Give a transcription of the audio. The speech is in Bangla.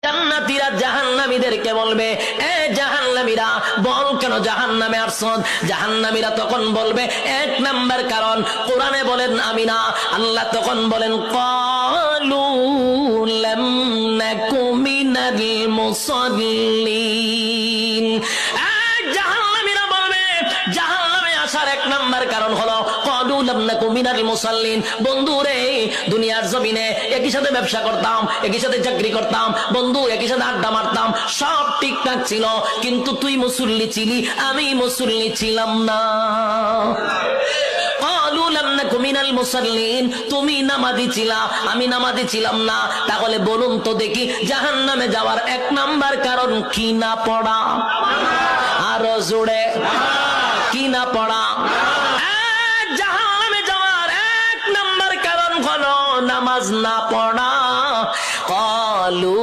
জান্নাতীরা জাহান্নামীদেরকে বলবে, এ জাহান্নামীরা, বল কেন জাহান্নামে আসছস? জাহান্নামীরা তখন বলবে, এক নাম্বার কারণ কোরআনে বলেন আমি না। আল্লাহ তখন বলেন, ক্বালু লাম নাকু মিনাল মুসাল্লিন। জাহান্নামীরা বলবে, জাহান্নামে আসার এক নাম্বার কারণ হলো ক্বালু লাম নাকু মিনাল মুসাল্লিন। বন্ধু রে, দুনিয়ার জমিনে একই সাথে ব্যবসা করতাম, একই সাথে চাকরি করতাম, বন্ধু একই সাথে আড্ডা মারতাম, সব ঠিকঠাক ছিল, কিন্তু তুই মুসল্লি ছিলি, আমি মুসল্লি ছিলাম না। ক্বালু লাম নাকু মিনাল মুসাল্লিন, তুমি নামাজি ছিলা, আমি নামাজি ছিলাম না। তাহলে বলুন তো দেখি, জাহান্নামে যাওয়ার এক নাম্বার কারণ কি না পড়া? আরো জোরে, কি না পড়া? জাহান্নামে যাওয়ার এক নাম্বার কারণ হলো নামাজ না পড়া। ক্বালু